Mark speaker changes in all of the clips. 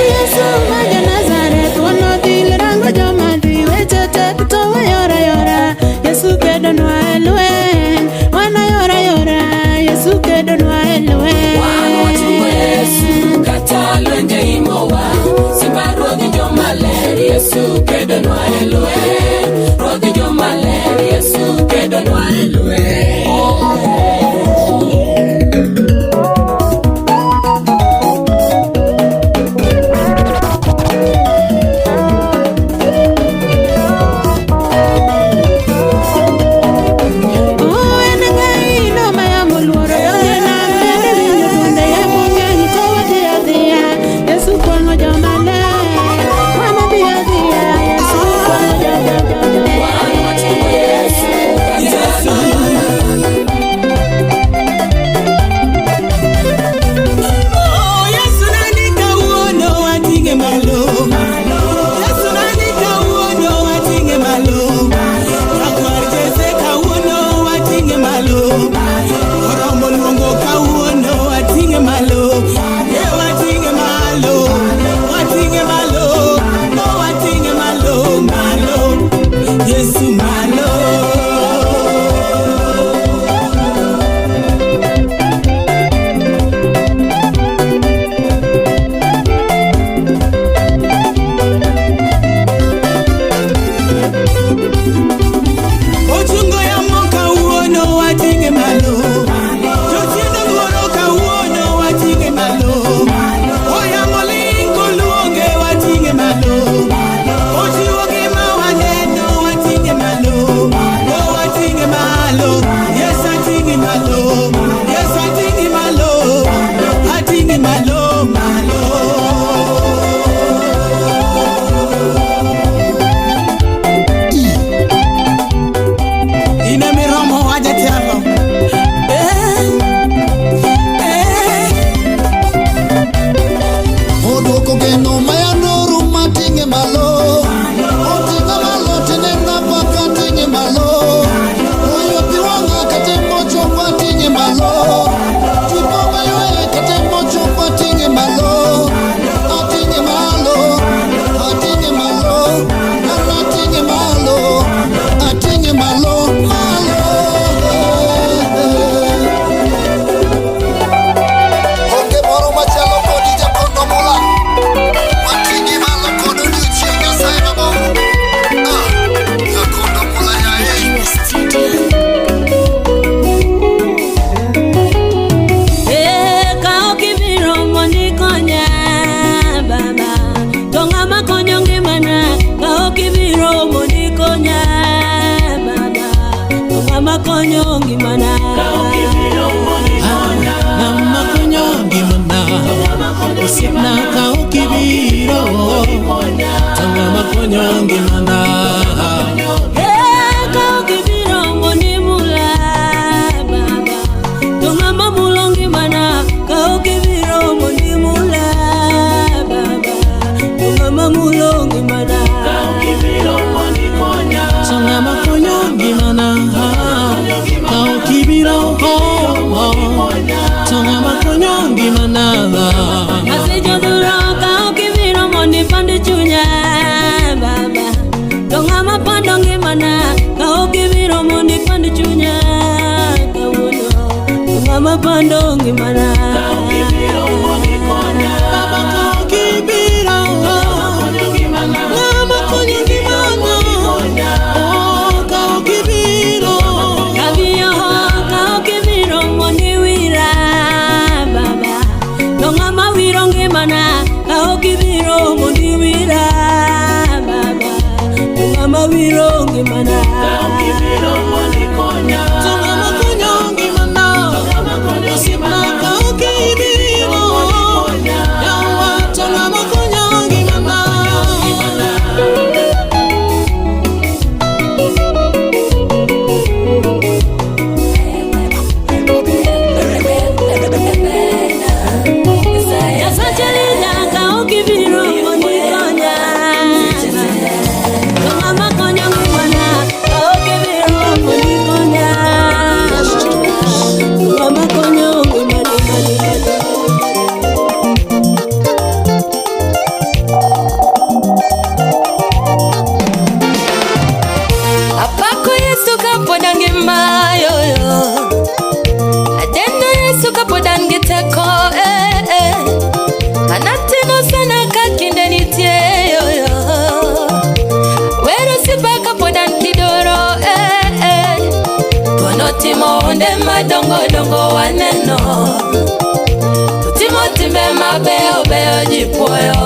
Speaker 1: Yesu, Maja Nazareth, one of the Rango Jomadi, wait a Tongama konyo ngimana
Speaker 2: Nama konyo ngimana Usipna kau kibiro Tongama konyo ngimana
Speaker 1: Kau kibiro moni mula baba Tongama mulong ngimana Kau kibiro moni mula baba Tongama mulong ngimana
Speaker 2: Tongama konyo ngimana Kau kibiro Tongama konyo ngimana
Speaker 1: Ase joduro kau kibiro moni pande chunya baba Tongama pando ngimana Kau kibiro moni pande chunya Kawuno Tongama pando ngimana
Speaker 2: Baba kau kibiro Nama konyo ngimana Oh kau kibiro
Speaker 1: Kabiyo kau kibiro moni wira baba Tongama wiro ngimana Kau kibiro moni wira baba Tongama wiro ngimana
Speaker 2: Tongama konyo ngimana Usipna kau kibiro Yawa tongama konyo ngimana
Speaker 1: Yasajalida kau kibiro moni konya Tongama konyo ngimana Kau kibiro moni konya Tongama konyo ngimana
Speaker 3: Apako Yesu kapodange mayoyo Adendo Yesu kapodange teko Anatino sana kakinde nitie yoyo Wero sipa kapodan kidoro Tuanotimo onde madongo dongo waneno Tutimo timbe mabeo beo jipoyo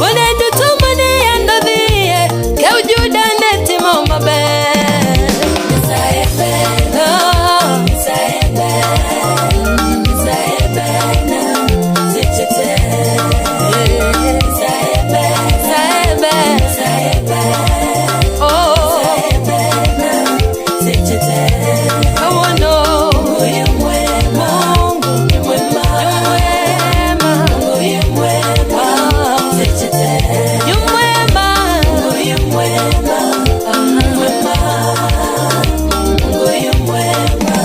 Speaker 3: Wone tutumane yando dhiye Keu judane timo mabe Isaebe Isaebe Isaebe Zichete Isaebe Isaebe Isaebe Oh Isaebe Zichete Kawono Uyumwema Uyumwema Uyumwema Zichete Uyumwema Uyumwema Uyumwema Uyumwema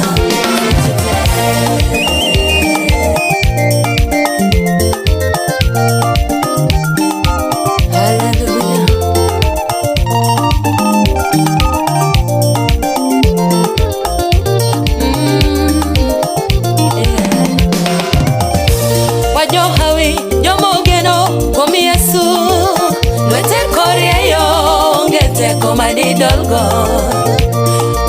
Speaker 3: Hallelujah. Wajohawi jomogeno kuom Yesu Lwete korieyo ngete komadidolgo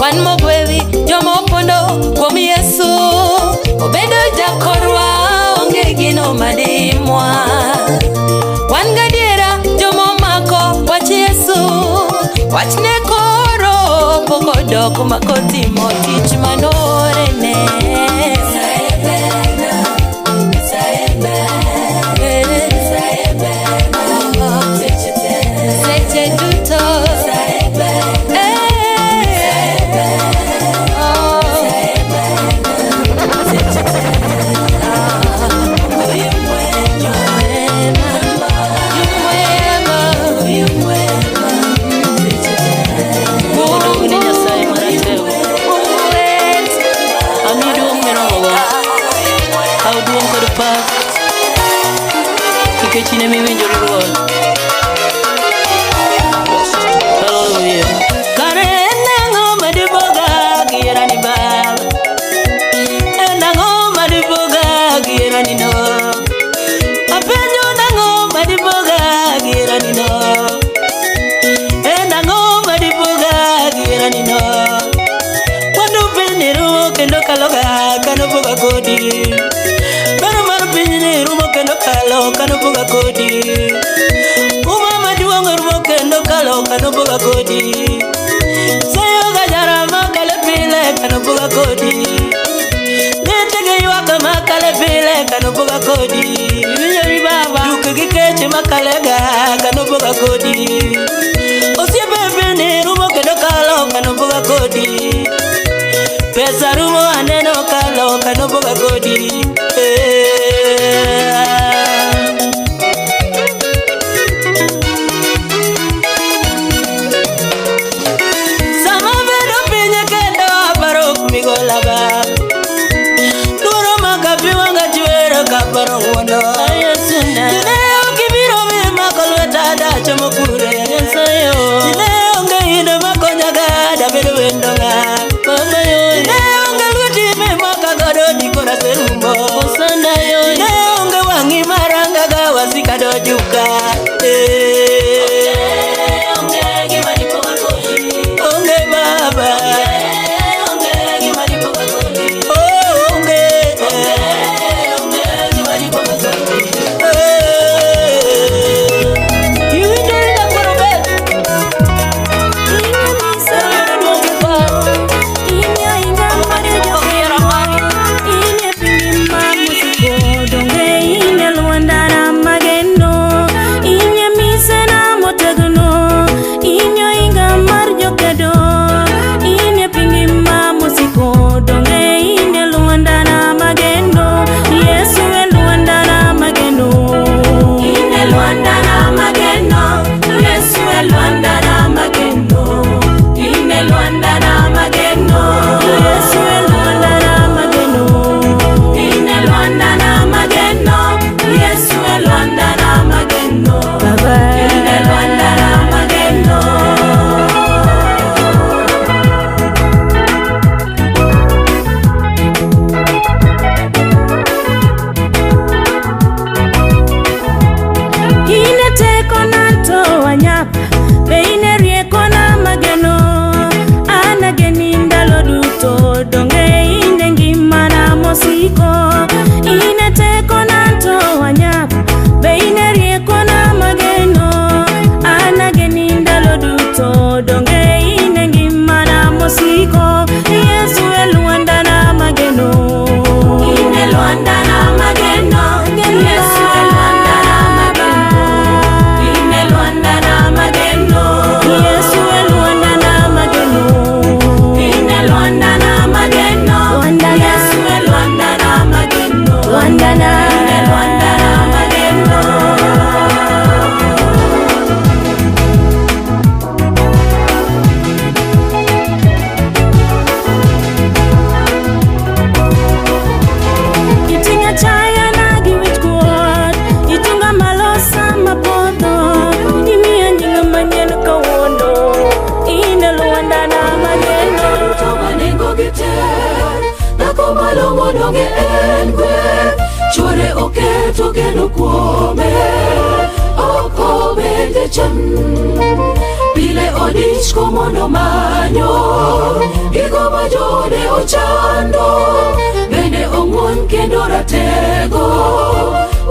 Speaker 3: Wan mogwedhi jomopondo kuom Yesu Obedo jakorwa onge gino madimwa Wan gadiera jomomako wach Yesu Wachne koro pokodok makotimo tich manorene Seche duto
Speaker 1: Kechine mi winjo ruon Hallelujah Kare enango madiboga Gierani baba Enango madiboga Gierani no Apenyo nango madiboga Gierani no Enango madiboga Gierani no Wando pene ruo kendo kaloga Kano boga kodi Bano mar pinyne rumo kendo kalo Kano boga kodi Uma maduong rumo kendo kalo Kano boga kodi Sayo gajara makalo kodi.
Speaker 3: Inyori baba.
Speaker 1: Duke gikeche makalega kanoboga kodi. Osiepe bene rumo kendo kalo kanoboga kodi. Pesa rumo aneno kalo kanoboga kodi. Sama bedo pinye kendo aparo kumigolaba. Duro makapi wanga juero kaparo wono. Jineo kibiro mi makolweta da chomo kure. Jineo ngeine makonyaga da bedo wendonga. Jineo ngelweti mi makagodo dikora serumbo. Jineo nge wangi maranga ga wasika dojuka. Onge baba.
Speaker 2: Donge engwe chore oketo geno kuome oko bende chan pile odich komondo manyo gigo majode ochando bende ong'won kendo ratego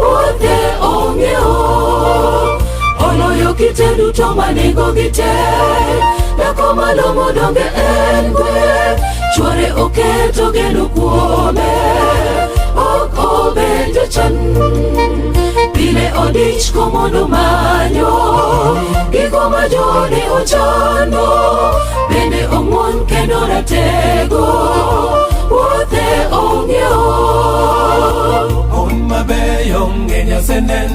Speaker 2: wuothe ong'eo oloyo kite duto manego gite nako malong'o donge engwe chore oketo geno kuome oko bende chan pile odich komondo manyo gigo majode ochando bende ong'won kendo ratego wuothe ong'eo
Speaker 4: mabeyo ng'eny asenen